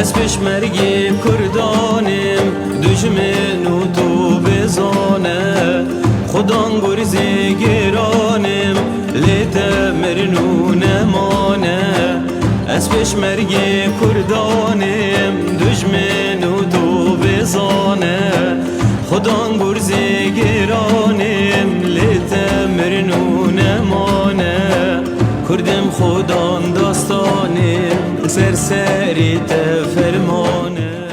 از پشمرگی کردانم دجمن و تو بزانه خدان گرزی گرانم لیت مرنو نمانه از پشمرگی کردانم دجمن و تو بزانه خدان گرزی گرانم لیت مرنو نمانه کردم خودان داستانم سرسری فرمانه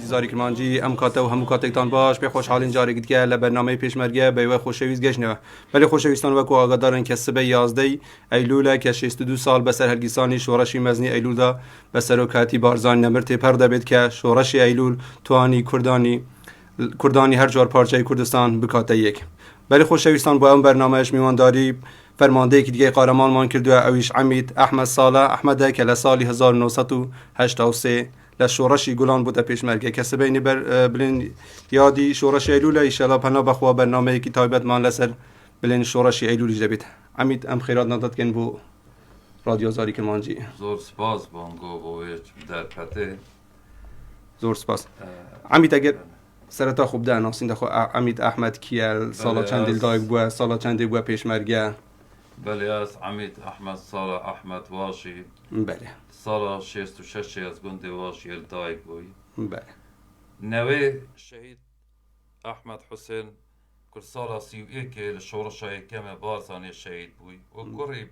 زاری کرمانجی ام کاته و همو کاتکتان باش به خوشحالین جاری دیگه ل برنامه پیشمرگه به و خوشویز گشنه ولی خوشویستان و کو آگادارن که سبه 11 ایلول که 62 سال به سر هلگیسانی شورشی مزنی ایلول دا به سروکاتی بارزان نمرت پرده بید که شورشی ایلول توانی کردانی هر جور پارچه کردستان بکاته یک ولی خوشویستان با اون برنامهش میوانداری فرمانده که دیگه قهرمان مان کرد اویش عمید احمد صالح احمد که لسالی 1983 لشورشی گلان بوده پیشمرگه کسی بینی بلین یادی شورش ایلول ایشالا پناه بخوا برنامه کی تایبت مان لسر بلین شورشی ایلولی جبید عمید ام خیرات نداد کن بو رادیو زاری کرمانجی زور سپاس بانگو بویچ در پته زور سپاس عمید اگر سرتا خوب ده ناسین دخو عمید احمد کیل سالا چند دل دایگ بوه سالا چند دل بوه پیشمرگه بله از عمید احمد صالح احمد واشی بله سالا 66 از گنده واشی الدایگ بوی بله نوی شهید احمد حسین کل سالا 31 لشورشای کم بارزانی شهید بوی و کری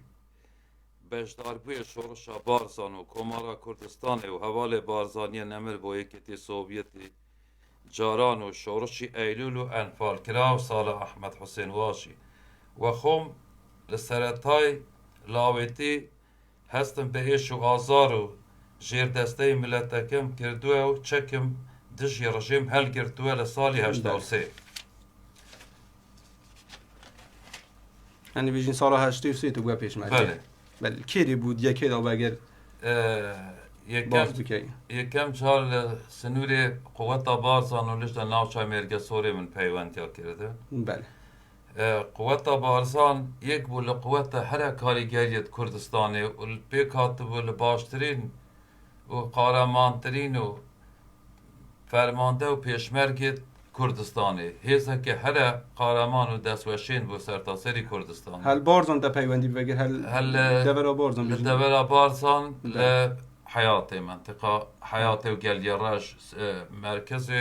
بجدار بوی شورشا بارزان و کمارا کردستان و حوال بارزانی نمر بوی کتی سوویتی جاران و شورشی ایلول و انفال کراو سالا احمد حسین واشی و خوم لسرطای لاویتی هستم به ایش و آزار و جیر دسته ملتکم کردوه و چکم دژی رژیم هل گرتوه لسالی 83 یعنی بیشین سالا 83 تو بوه پیشمرگه بله بله کی بود یکی دا بگر یکم چال سنوری قوت بارزان و لشت ناوچای مرگه سوری من پیوندیا کرده بله قوت بارزان یک بول قوت هر کاریگریت کردستانی و پیکات بول باشترین و قهرمانترین و فرمانده و پیشمرگت کردستانی هیزه که هر قهرمان و دستوشین بو سرتاسری کردستان هل بارزان دا پیوندی بگر هل دورا بارزان بیشتر دورا بارزان لحياتي منطقة حياتي وقليراش مركز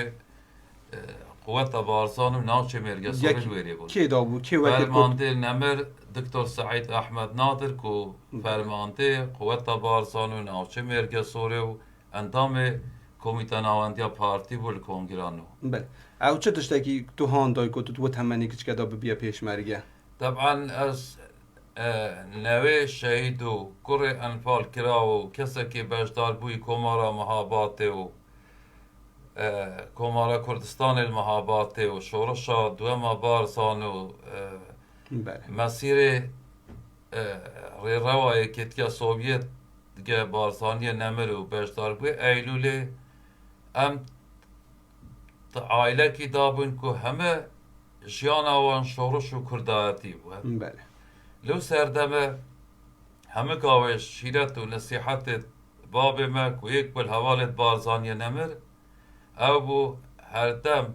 قوة بارزان وناوشي مركز سوري الويري بود كي دابو كي وكيل فرمانده نمر دكتور سعيد احمد نادر كو فرمانده قوة بارزان وناوشي مركز سوري و اندام کمیته نواندیا پارتی بول کنگرانو بله او چه تشتکی تو هاندای کو تو تمنی کچ کدا بیا پیشمرگه طبعا از نوی شهید و کره انفال کرا و کسی که بجدار بوی کمارا محابات و کمارا کردستان المحابات و شورشا دوما بارزان و مسیر روای کتیا سوویت دیگه بارزانی نمر و بجدار بوی ایلولی ام عائله کی دابون که همه جیان آوان شورش و کردایتی بود بله لو سردمه همه گاوش شیرت و نصیحت باب ما که یک بل حوالت بارزانی نمر او بو هر دم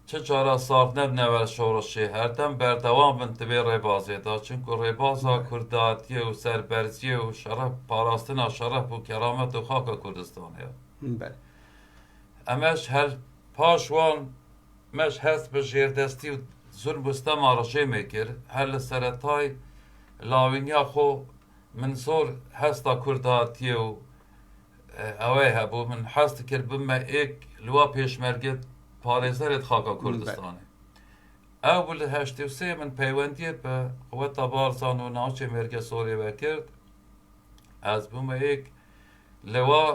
چه چارا صاف نب نور شورشی هر دم بردوام بنتبه ریبازی دا چونکه ریبازا کردایتی و سربرزی و شرف پاراستنا شرف و کرامت و خاک کردستانه بله امش هر پاشوان مش هست به جیردستی و ظلم بسته مارجه میکر هر سرطای لاوینیا خو من زور هستا کرداتی و اوه هبو من هست کر بما ایک لوا پیشمرگت پارێزەرێت خاکە کوردستانê ew bi li heştê û sê min peywendiyê bi Quweta Barzan û navçê Mêrge Sorê ve kir ez bûme yek li wa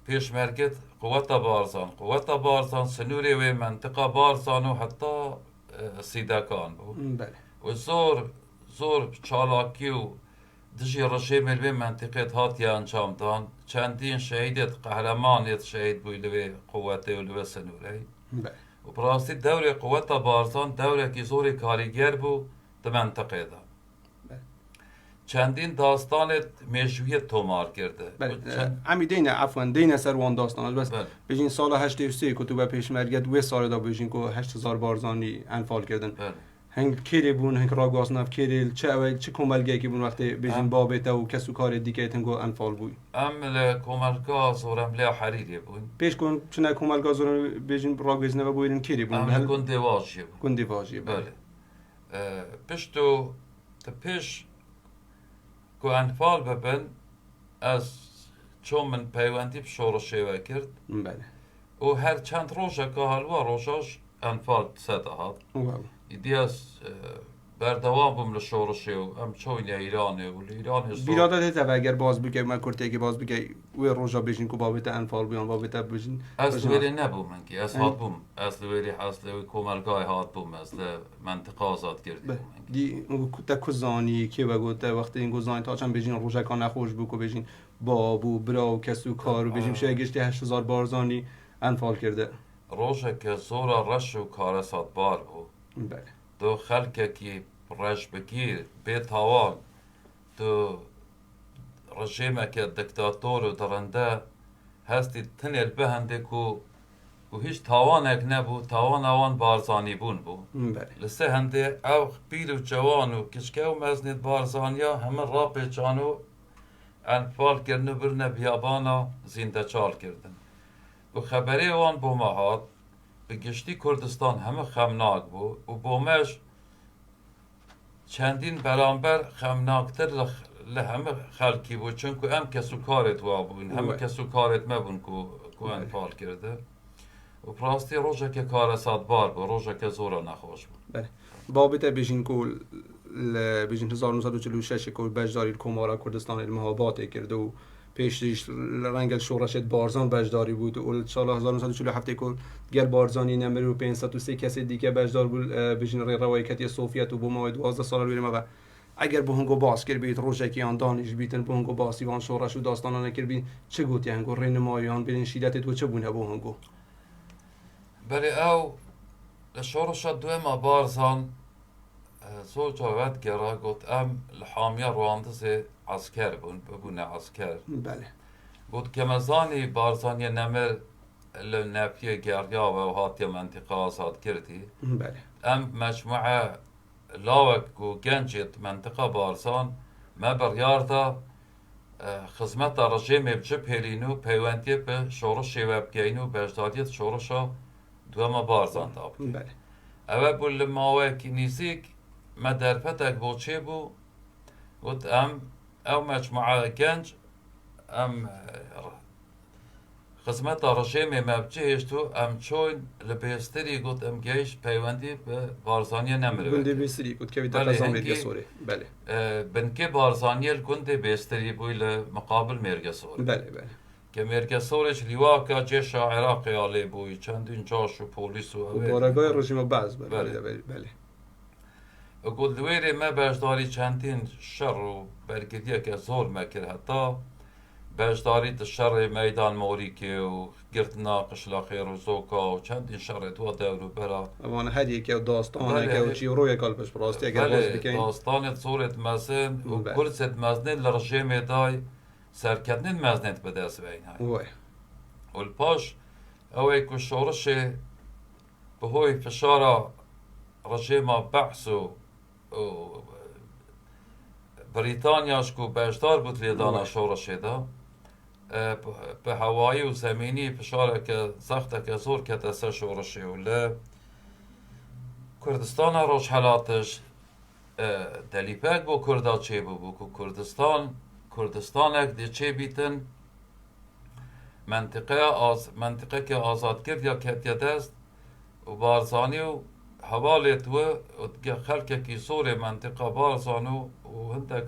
pêşmerget Quweta Barzan Quweta Barzan sinûrê wê mentiqa Barzan û heta Sîdekan bû û zor çalakî û dijî rejêmê li vê mentiqê hatiye encamdan çendîn şehîdê qehremanê şehîd bû li vê quwetê û li vê sinûrê û bi rastî dewrê Quweta Barzan dewrekî zorê karîger bû di mentiqê de چندین داستانت مشویت تومار کرده بله امی دینه عفوا دینه سر وان داستان بس بله. بجین سال 83 که تو به پیشمرگه دو سال دا بجین که 8000 بارزانی انفال کردن بله. هنگ کیری بون هنگ راگاس نف کیری چه کمالگی که بون وقتی بجین بابت و کسو کار دیگه تنگو انفال بوی ام لکوملگا زورم لیا حریری بون پیش کن چونه کمالگا زور بجین راگویز نو بویرن کیری بون ام لکن دیواجی بون گندی واجی بله پشتو پیش که انفال ببن از چون من پیوندی بشور شیوه کرد بله و هر چند روزه که هلوا روزاش انفال سده هات واو ایدی از بردوام بوم لشور شیو ام چون ایرانه و ایرانی بیرادت تا اگر باز بگه من کرته که باز بگه و روزا بجین که بابت انفال بیان بابت بجین از ویری نبوم منگی از هات بوم از ویری حاصل کوملگاه هات بوم از منطقه آزاد کردی دی تا کزانی که بگو تا وقتی این گزانی تا چند بجین روزا کان نخوش بکو بجین بابو برا و کسو کار و بجیم شه گشتی 8000 بارزانی انفال کرده روزه که زورا رش و کار سات بار بو بله دو خلکه کی رش بگیر به تاوان دو رژیمه که دکتاتور و درنده هستی تنیل بهنده کو و هیچ تاوانک نبو تاوان آوان بارزانی بون بو بله لسه هنده او بیر و جوان و کشکه و مزنید بارزانیا همه را پیچانو انفال کردن برنه بیابانا زنده چال کردن و خبری وان بو مهات به گشتی کردستان همه خمناک بو و بومش چندین برانبر خمناکتر لهمه خلکی بود چون که ام کسو کارت وابون همه کسو کارت مبون که انفال کرده و پراستی روژه که کار ساد بار بود روژه که زورا نخوش بود بله بابت بجین کل بجین 1946 کل بجداری کمارا کردستان المهابات کرده و پیشش رنگل شورشت بارزان بجداری بود و سال 1947 کل گر بارزانی نمری و 503 کسی دیگه بجدار بود بجین روایتی سوفیت و بوما 12 سال بیرم و اگر به هنگو باز کر بیت روزه که آن دانش بیتن به هنگو باسی وان شورش و داستانا نکر بین چه گوتی هنگو رینمایان بین شیدت تو چه بونه به هنگو بله او لشورش دوما بارزان زور جاوت گرا گفت ام لحامیا رواندز عسكر ببونه عسكر بله قلت كمزاني بارزانيا نمر لنافية جاريا وهاتيا منطقة آزاد كردي بله ام مجموعة لاوك و جنجت منطقة بارزان ما برياردا خدمت رژیم بجبهرینو پیوندی به شورش وبگینو بجدادیت شورشا دوما بارزان داب بله اوه بول ماوه کی نیزیک ما درفتک بوچه بو قلت ام او مجموعه گنج ام خدمت رژیم مبجهشتو ام چون لبیستری قلت ام گیش پیوندی به بارزانی نمره گنده بیستری بود که بیتا بله، قزام هنگی- مرگه سوره بله بنکه بارزانی الگنده بیستری بوی لمقابل مرگه سوری بله بله که مرگه سورش لیواکا جیش عراقی آلی بوی چندین جاش و پولیس و و اوه بارگاه رژیم بعض بله بله. بله بله قلت دویری ما بجداری چندین شر و برگدیه که زور مکر حتی بجداری شر میدان موریکی و گرتنا قشلاقی و زوکا و چندین شر تو دور و برا اوان هر یکی داستان بله. که و چی روی کالپش براستی اگر باز بله بکن داستان صورت مزن و بله. کرست مزنین لرژیم دای سرکتنین مزنیت به دست بین های وای و الپاش اوی که شورش به هوی فشارا رژیم بحث و بریتانیاش که بشدار بود لیدانا شورش دا به هوایی و زمینی فشار که سخته که زور که دسته شورشی و کردستان روش حالاتش دلیپک بو کردا چه بو که کردستانک دی چه بیتن منطقه که آزاد کرد یا کتیا دست و بارزانی و حوالت و خلق کی سور منطقه بارزانو و هندک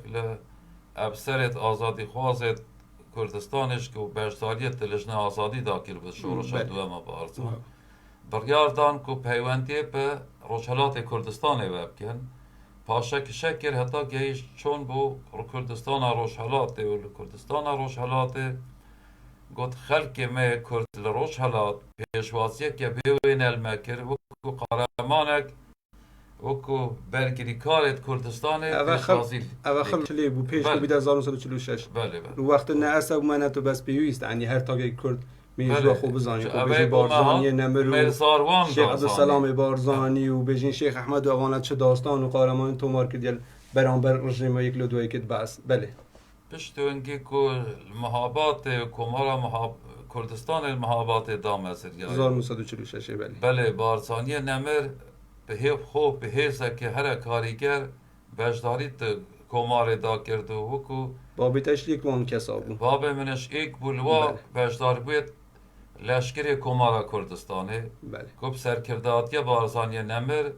لابسرت آزادی خوازت کردستانش که بشداریت لجنه آزادی داکر به شورش بله. دوما بارزان بریاردان که پیوندی به روشالات کردستان وبکن پاشا که شکر حتی گیش چون بو کردستان روشالات و کردستان روشالات گفت خلق ما کرد لروشالات پیشوازی که بیوین المکر و قهرمانک وكو برگری کارت کردستان اواخر چلی بو پیش بله. بو 1946 بله بله وقت نه اصلا من تو بس پیوست یعنی هر تاگه کرد میجوا بله. خوب بزانی چه کو اوه بجین بو بارزانی مهان نمرو مرزاروان شیخ عبدالسلام دازانی بارزانی و بجین شیخ احمد و اوانت چه داستان و قهرمان تو مارکت دیل برانبر رژیم یک لدوی کد بس بله پشتو انگی کو المحابات کمارا کردستان المحابات دام ازر 1946 بله بله بارزانی نمر به هیف خوب به هیزه که هر کاریگر بجداریت کمار دا کرد و وکو بابی تشلیک وان کسا بو باب منش ایک بولوا بله. بجدار بوید لشکری کمارا کردستانه بله کب سرکرداتیا بارزانی نمر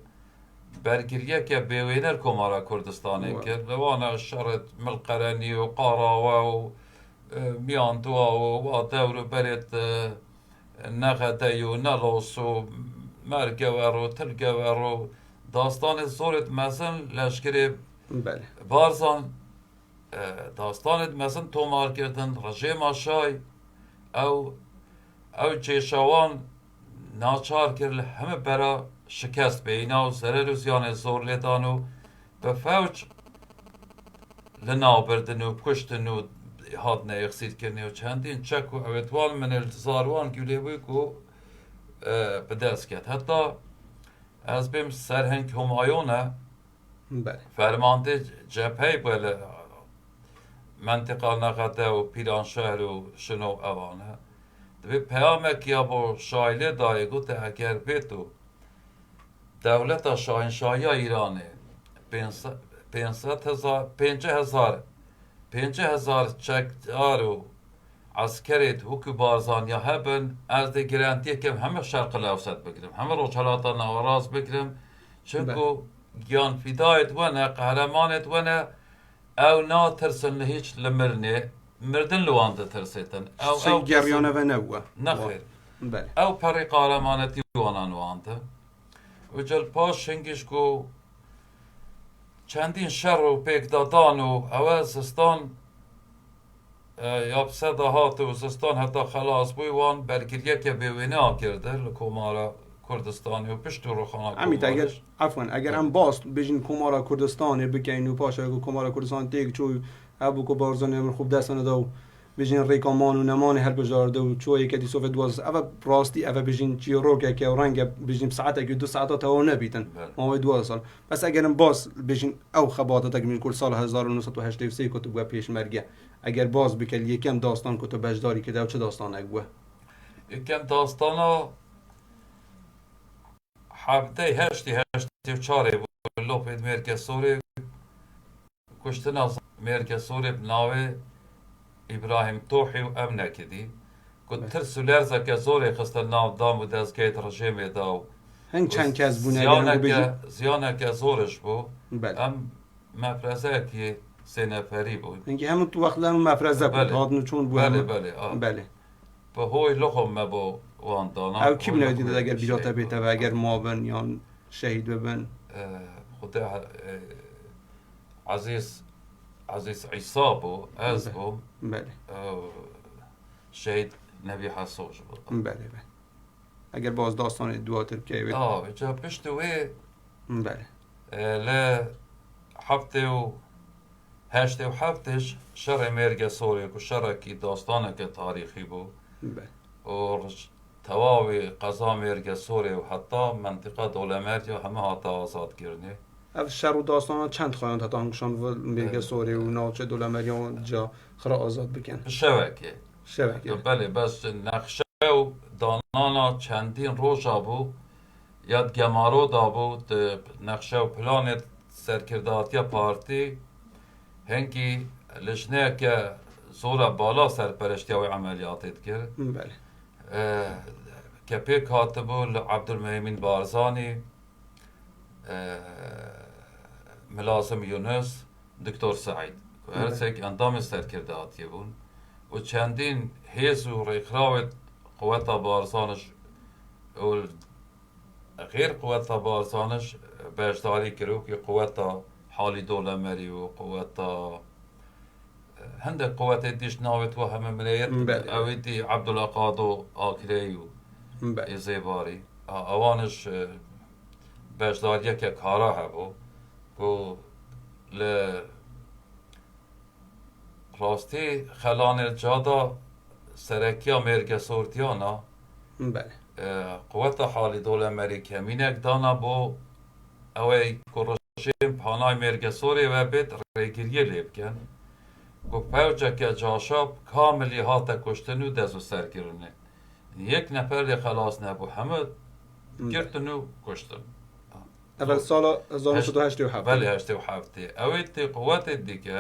برگریه که بیوینر کمارا کردستانه واو. کرد وانا شرط ملقرنی و قاراوه و میاندوا و دور برید نغدی و نلوس و مرگور و تلگور و داستان زورت مزن لشکری بله بارزان داستان مزن تومار کردن رژیم آشای او جیشوان ناچار کرد همه برا شکست بینا و ضرر و زیان زور لیدان و به فوج لنا بردن و کشتن و هاد نیخسید کردن و چندین چک و اویتوال من التزاروان گوله بوی که به دست کرد حتی از بیم سرهنگ همایونه بله فرمانده جبهه بله منطقه نقده و پیران شهر و شنو اوانه دوی پیامک یا با شایله دای گوته اگر بیتو دولت شاهنشاهی ایرانه 50,000 چکدار و عسکریت حکو بارزان یا هبن از ده گرانتیه که همه شرق الاوسط بگیرم همه روچالاتا نواراز بگیرم چونکو گیان فیدایت ونه قهرمانت ونه او نا ترسن هیچ لمرنه مردن لوانده ترسیتن او گریانه و نوه نخیر بله او پری قهرمانتی وانان وانده و جل پاش هنگیش کو چندین شر و پیک دادان و او زستان یا بسده هات و زستان حتی خلاص بوی وان برگریه که بیوینه کرده لکومارا کردستانی و پشت رو خانه امیت اگر عفوا اگر هم باست بجین کمارا کردستان بکین و پاشا کو کمارا کردستان تیک چوی ابو کو بارزانی من خوب دستانه دو بجین ریکامان و نمان هر بجارده و چوی که دی سوفت واز اوا راستی اوا بجین چی روکه که رنگ بجین ساعت که 2 ساعت تا نبیتن ما 2 سال بس اگرم باز بجین او خباطه تا من کل سال 1983 کتب و پیش مرگه اگر باز بکل یکم داستان کتب بجداری که چه داستان اگوه یکم داستانا حبته هشتی و چاره بود لوپید مرکز سوری کشتن از مرکز سوری بناوه ابراهیم توحی و امنه کدی کد ترس و لرزه که زوری خستن ناو دام و دزگیت رژیم داو هنگ چند کس بونه زیانه که زورش بو بله ام مفرزه که 3 نفری بود اینکه همون تو وقت لهم مفرزه بود هادنو چون بود بله بله بله به هوی لخم مبو وان دانا او کی بنویدی داد اگر بیراتا بیتا و اگر معاون یا شهید ببن خدا عزیز عیسا بو از بو بله شهید نبی حسوش بو بله بله اگر باز داستان دواتر که جا پشت وی بله ل هفته و هشته و هفتش شر مرگ سوریه که شرکی داستانه که تاریخی بو بله و تواوی قضا مرگ سوریه و حتی منطقه دولمت یا همه هاتا آزاد کرنه اف شر و داستان چند خواهند حتی هنگشان و مرگ سوریه و ناوچه دولمریان جا خرا آزاد بکن شبکه بله بس نقشه و دانانا چندین روزا بو یاد گمارو دا بود نقشه و پلان سرکرداتی پارتی هنگی لجنه که زورا بالا سرپرشتی و عملیاتت کرد بله که پی کاتبو عبدالمهیمین بارزانی ملازم یونس دکتر سعید هر سک اندام سرکرداتی بون و چندین حیث و ریخراوت قوتا بارزانش و غیر قوتا بارزانش باشداری کرو که قوتا حالی دوله مری و قوتا هندك قوات ديش ناوت وهم ملاير اويدي عبد القادو اكريو زيباري اوانش بەشداریە کە کارا هەبوو بۆ لە ڕاستی خەلانێ جادا سەرەکیە مێرگە سۆرتیانە بله قوەتە حاڵی دۆڵە ئەمریکەمینێک دانا بۆ ئەوەی کوڕژێن پانای مێرگە سۆرێ وە بێت ڕێگریە لێ بکەن بۆ پەوجەکە جاشاب کاملی هاتە کوشتن و دەست و سەرکردنێ یەک نەفەر لێ خەلاص نەبوو هەموو گرتن و کوشتن اول سال 1987 بەێ هەشتێ و هەفتێ ئەوەی تێ قوەتێک دیکە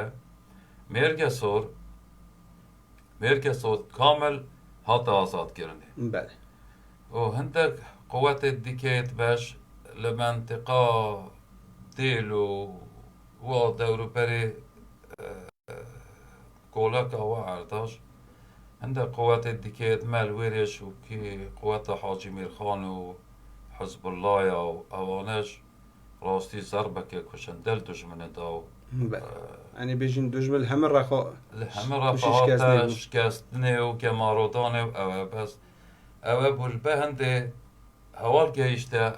مێرگە سۆر کامل هاتە ئازادکردنێ بله و هەندێک قوەتێک دیکەیت بەش لە منتقا دێل و وا دەوروبەرێ گۆڵەکە وا ئەرداش هەندێک قوەتێک دیکەیت مەل وێرێش و کی قوەتە حاجی میرخان و حزب اللهە و ئەوانەش ڕاستی زەربەکە کوشندەل دوژمنەدا و بله يعني بيجين دجمل هم الرخاء همه رفاهات شکستنه و کمارودانه و اوه بس اوه بول هنده هوال گیشته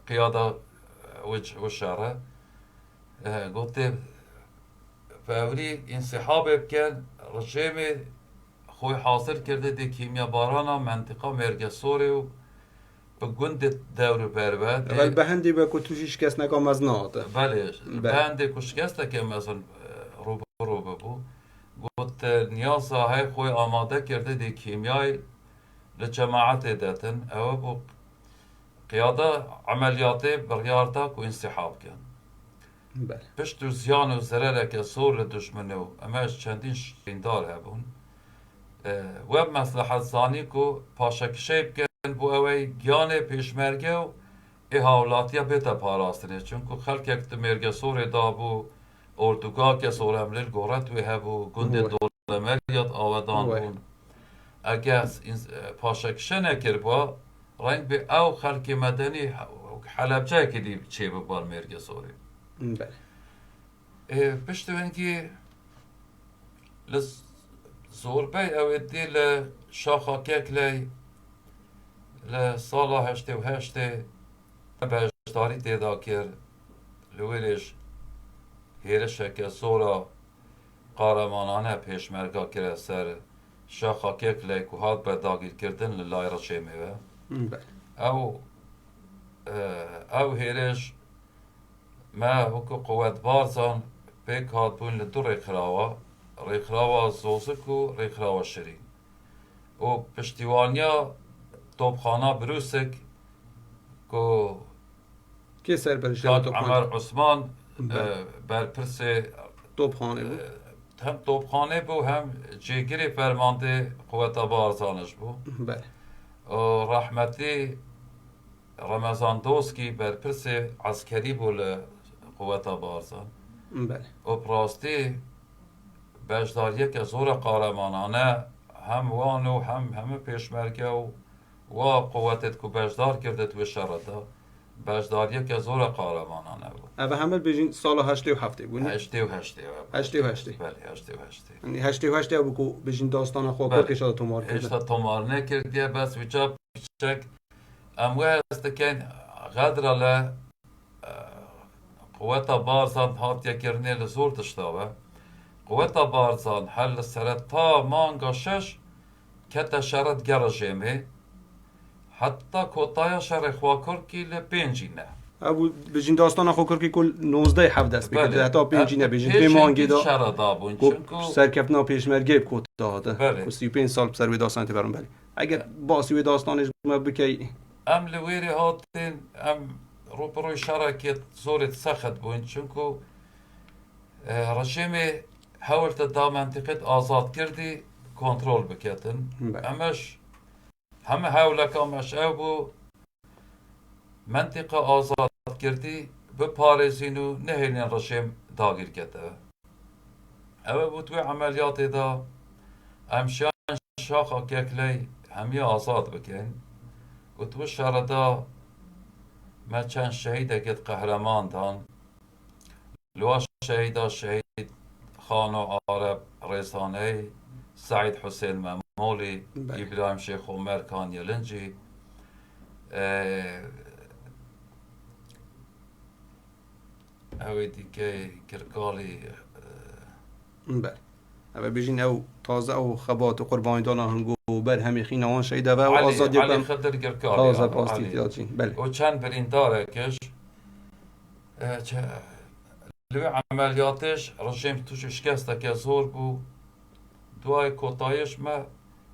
قیاده و شاره گفته فوری انسحاب بکن رژیم خوی حاصل کرده دی کیمیا بارانا منطقه مرگ سوری و به گند دور برباد اول بهندی با کتوشی شکست نکام از ناده بله بهنده که شکسته که مثلا رو ببو گفت نیاز های خوی آماده کرده دی کیمیای لجماعت داتن او بو قیاده عملیات بریارتا که انسحاب کن بله پشت و زیان و ضرره که سور لدشمنه و اماش چندین شیندار هبون و مصلحت زانی که پاشکشه بکن بو اوی گیانه پیشمرگه و احاولاتیا بیتا پاراستنه چونکو خلق یک مرگه سور دا بو اردوگاه که سور املیل گورت وی هبو گنده دول مریاد آودان بون اگه پاشکشه نکر با رنگ به او خلق مدنی حلبچه که دی چه ببار مرگه سوری بله پشت ونگی زوربه او دی لشاخا ککلی لسالا هشته و هشته بهشتاری تیدا کرد لویلش هیرشه که زورا قارمانانه پیشمرگا کرد سر شاخا ککلی که هاد به داگیر کردن للای را چه میوه بله او هیرش ما وکو قوت بارزان پیک هاد بون لدو ریخراوا زوزک و ریخراوا شرین و پشتیوانیا توبخانه بروسک که کی سر برش عمر عثمان برپرس توپخانه بود هم توبخانه بو هم جیگری فرمانده قوت بارزانش بو بله رحمتی رمضان دوسکی برپرس عسکری بو لقوت بارزان بله و پراستی بجداریه که زور قارمانانه هم وانو هم همه پیشمرگه و قوتت که بجدار کرده توی شرده بجداریه که زور قارمانانه بود اول همه بيجين سال 87 بود هشته و هشته هشته و هشته بله هشته و هشته يعني هشته و هشته ابو کو بيجين داستان خو بله. کو کشاد تومار اشتا کرد تومار نکردیه بس ویچا پیچک اموه است که غدر له قوتا بارزان هاتیا کرنه لزور تشتاوه قوتا بارزان حل سرطا مانگا شش کتا شرط گرجمه حتی کوتایا شر خواکر کی لپنجی نه ابو بيجين داستان خو کرد کل 19 7 دست بکرد بله. حتی پنجینه بيجين پی مانگی دا شر دابون کو چونکو سرکپنا پیشمرگی کو داده بله. کو 35 سال سر وی داستان تی برام بله اگر باسی داستانش ما بکی ام لویری هاتین ام روبروی شرکت زورت سخت بون چونکو رژیم حاولت دا منطقه آزاد کردی کنترل بکتن بله. امش همه حولک امش او بو منطقه آزاد کردی به پارزینو نهین رژیم داگیر کته او بو توی عملیات دا امشان شاخا ککلی همی آزاد بکن و تو شردا ما چند شهید اگه قهرمان دان لواش شهید خانو عرب رسانه سعید حسین ممولی بله. ابراهیم شیخ عمر کان یلنجی اوی دیگه گرگالی بله اما بيجين او تازه او خبات و قربانی دانا هنگو بر همی خینا وان شیده و آزادی علی کم خضر گرگالی تازه پاستی تیاجین بله و چند برین داره کش لوی عملیاتش رژیم توش شکسته که زور بو دوای کتایش ما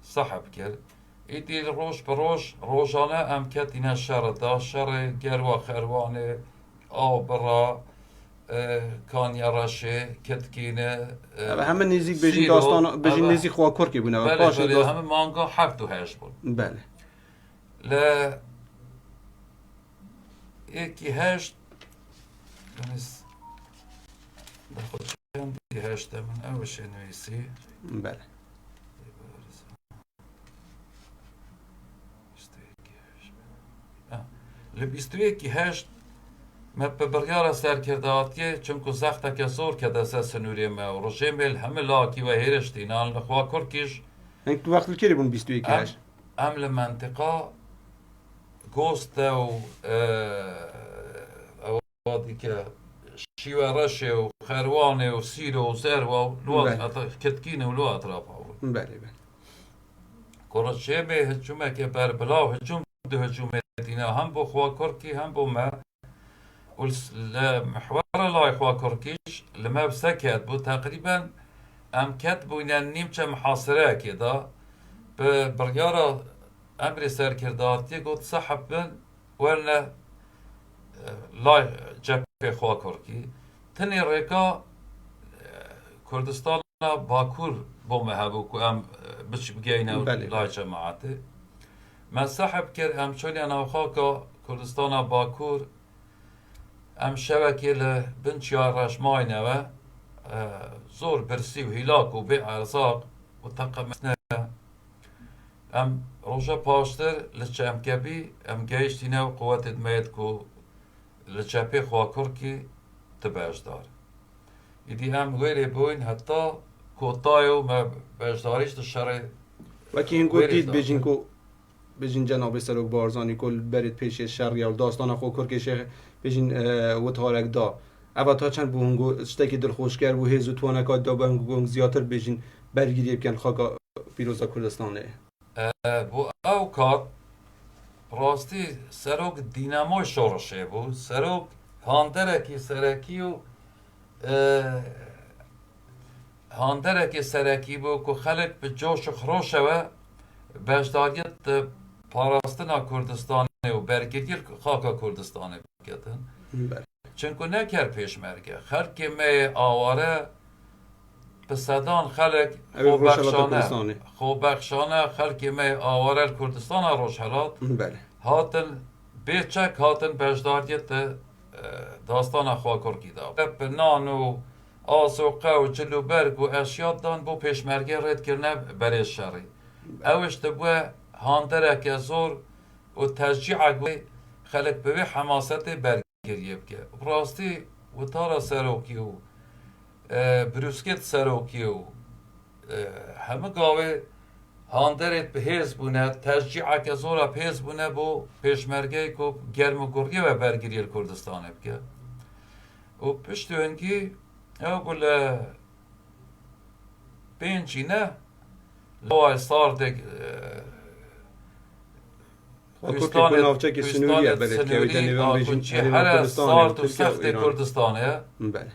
سحب کرد ایدی روش بروش روشانه ام کتینه شر دا شر گروا خروانه آبرا کانیا راشه کتکینه اما همه نزیک بيجين داستان بيجين نزیک خواه کرکی بونه و بله پاش بله داست همه مانگا 7 و 8 بود بله ل یکی 8 دانست دخل چندی 8 من اوش نویسی بله ل 21 8 ما ببريارة سر كرداتي چونكو زختا كسور كده سنوري ما ورجيمل هم لاكي وهيرشتينان لخوا كركيش هنگ تو وقت الكري بون 21 هاش ام لمنطقة غوستا و اوادي كه شيوا رشه و خروانه و سيرو و زروا و لوات كتكينه و لو اطرافها بله بله كرشيمه هجومه كه بربلا و هجوم دو هجومه دينا هم بو خوا كركي هم بو ما والمحور لا إخوة كركيش لما بسكت بو تقريبا ام كتبوا إن نيمشة محاصرة كده ببريارة أمر سر كرداتي قلت صحبا ولا لا جبهة إخوة كركي تاني ريكا كردستان باكور بومهبو كو ام بش بجينا لا جماعتي ما سحب كر ام شوني أنا وخاكا كردستان باكور ام شبكه لبنشيار رشماينه و زور برسي وهلاك وبيع رزاق وتقم ام روجا باشتر لچم كبي ام جيشتينا وقوات دميتكو لچپي خوا كركي تباجدار يدي ام غيري بوين حتى كوتايو ما باجداريش الشرع وكي هنگو دید بيجين كو بيجين جناب سروك بارزاني كل برد پیش شرقی و داستان خو کرکش بيجين وتهارك دا اوا تا چند بو هنگو شتکی دلخوشگر بو هزو توانکات دا به هنگو زیاتر بيجين برگیری بکن خاکا پیروزا کردستانه بو اوقات راستی سروک دیناموی شورشه بو سروک هاندرکی سرکی و هاندرکی سرکی بو که خلق به جوش خروشه و بجداریت پاراستنا کردستانه و برگیری خاکا کردستانه بکتن چونکو نکر پیشمرگه خلق می آواره به صدان خلق خوبخشانه خلق می آواره کردستان روشهلات هاتن بیچک هاتن بجداریت داستان خواه کرکی دا به نان و آسوقه و جلوبرگ و اشیاد دان بو پیشمرگه رد کرنه برای شری اوش تبوه هاندرک زور و تشجیع گوی خلق به حماست برگریه بکه براستی و تارا سروکی و بروسکت سروکی و همه گاوه هاندرت به حزب بونه تشجیع که زورا به حزب بونه بو پیشمرگه که گرم و گرگه و برگریه کردستانه بکه و پشت هنگی او بله پینچی نه لوای ساردک کوستان نافچه سنوریه بلد که ویدن نیوان بیشین هر سارد و سخت کردستانه بله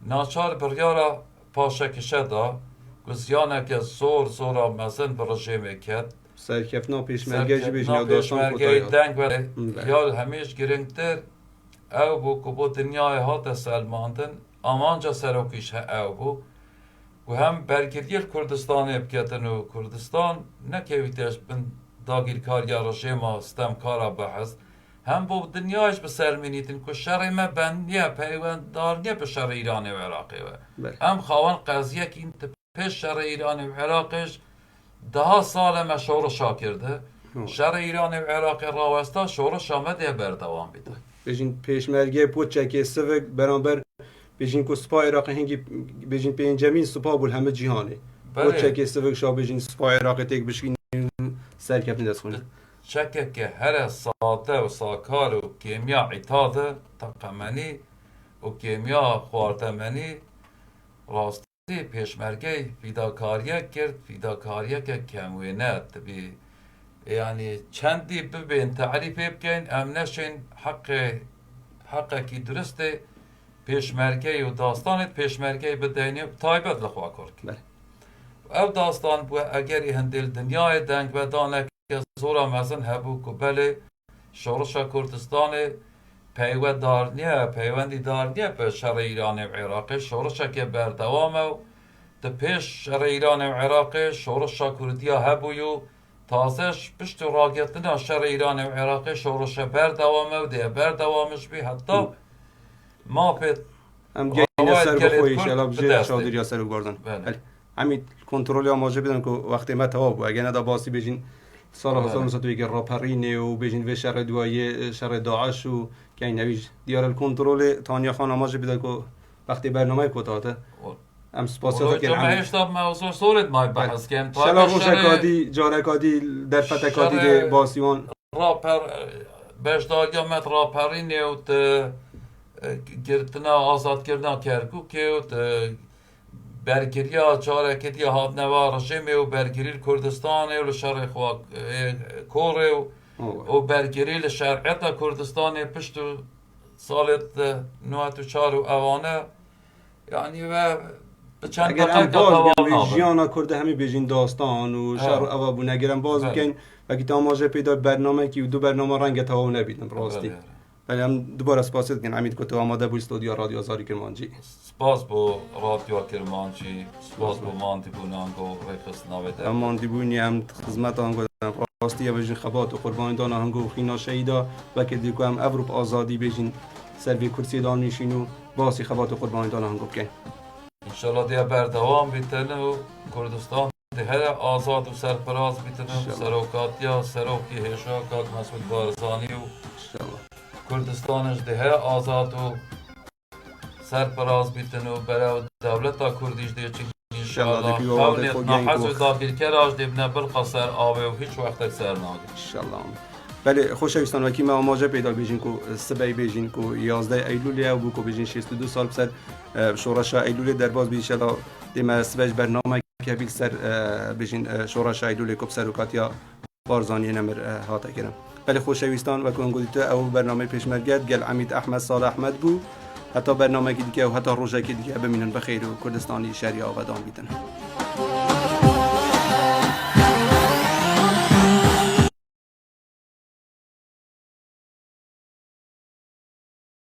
ناچار بریارا پاشکشه دا گزیانه که زور مزن برژیمه کد سرکفنا پیشمرگه جی بیشین یا داستان پیشمرگه دنگ و یال همیش گرنگتر او بو که بو دنیای ها سلماندن آمانجا سروکیش او بو و هم برگیری کردستان بکتن و کردستان نکویتش بن داگیر کار یا رژیم ستم کارا بحث هم با دنیاش به سرمینیتن که شر ما بندیه پیوند دارنیه به شر ایران و عراقی و هم خوان قضیه که این پیش شر ایران و عراقش 10 سال ما شورشا کرده شر ایران و عراق راوستا شورش آمده بردوام بیده بجین پیشمرگه پوچکی سوک برانبر بجین که سپاه عراق هنگی بجین پینجمین سپاه بول همه جهانه پوچکی سوک شا بجین سپاه عراق تک بشین سرکفنی دست خونه شکه که هر ساده و ساکار و کیمیا عتاده تقمنی و کیمیا خواردمنی راستی پیشمرگی فیداکاریه کرد فیداکاریه که کموینه تبی يعني چندی ببین تعریف بکن ام نشین حق کی درسته پیشمرگی و داستانت پیشمرگی بدینی تایبت لخوا کرد بله. او داستان بو اگر هندل دنیای دنگ بدانه که زورا مزن هبو که بله شورش کردستان پیوندی دار به شر ایران و عراق شورش که بردوامه و ده پیش شر ایران و عراق شورش کردیا هبویو تازش پشت راگتنا شر ایران و عراق شورش بردوامه و ده بردوامش بی حتی ما پید ام گین سر بخویش الاب جه شادر یا سر بگردن همین کنترل آماجه بدن که وقتی ما تواب و اگه ندا باسی بجین سال 1901 راپرینه و بجین و شر دوایی شر داعش و که این نویج دیار الکنترل تانیا خان آماجه بدن که وقتی برنامه کتاته ام سپاسیات که همین اشتاب موضوع سورد مای بحث کن شلا روشکادی جارکادی در فتکادی باسیون راپر بشداریا مت راپرینه و گرتنا آزاد کردن کرکوک و برگریا چارکتی هات نوا رژیم و برگری کردستان و شرق خوا کوره و برگری شرقت کردستان پشت سالت 94 و اوانه یعنی و اگر هم باز بیان جیانا کرده همی بیجین داستان و شهر و اوا بونه اگر هم باز بکن و که تاماجه پیدا برنامه که دو برنامه رنگ تاو نبیدن راستی ولی هم دوباره سپاسیت کن حمید که تو آماده بو استودیو رادیو آزاری کرمانجی سپاس بو رادیو کرمانجی سپاس بو ماندی بو نانگو ریخست نویده ماندی بونی هم خدمت آنگو راستی یا بیجین خبات و قربانی دان آنگو خینا شهیدا و که دیگه هم اوروپ آزادی بیجین سروی کرسی دان میشین و باسی خبات و قربانی دان آنگو بکن انشالله دیگه بردوام بیتنه و کردستان دیگه آزاد و سرپراز بیتنه سروکاتیا سروکی هشاکات مسعود بارزانی و کردستانش دیگه آزاد و سرپراز بیتنه و برای دولتا کردیش دیگه چی انشالله خونیت نحز و داگیر کراج دیبنه بلقا سر آوه و هیچ وقت سر ناگیر انشالله بله خوشویستان وکی ما آماجه پیدا بیجین که سبعی بیجین که 11 ایلولی او بو که بیجین 62 سال بسر شورش ایلولی در باز بیشلا دیمه سبج برنامه که بیل سر بیجین شورش ایلولی که بسر وکاتیا بارزانی نمر هاته کرم بله خوشویستان و کنگو دیتا او برنامه پیشمرگت گل عمید احمد صالح احمد بو حتی برنامه که دیگه و حتی روزه که دیگه بمینن بخیر و کردستانی شهری آبادان بیتن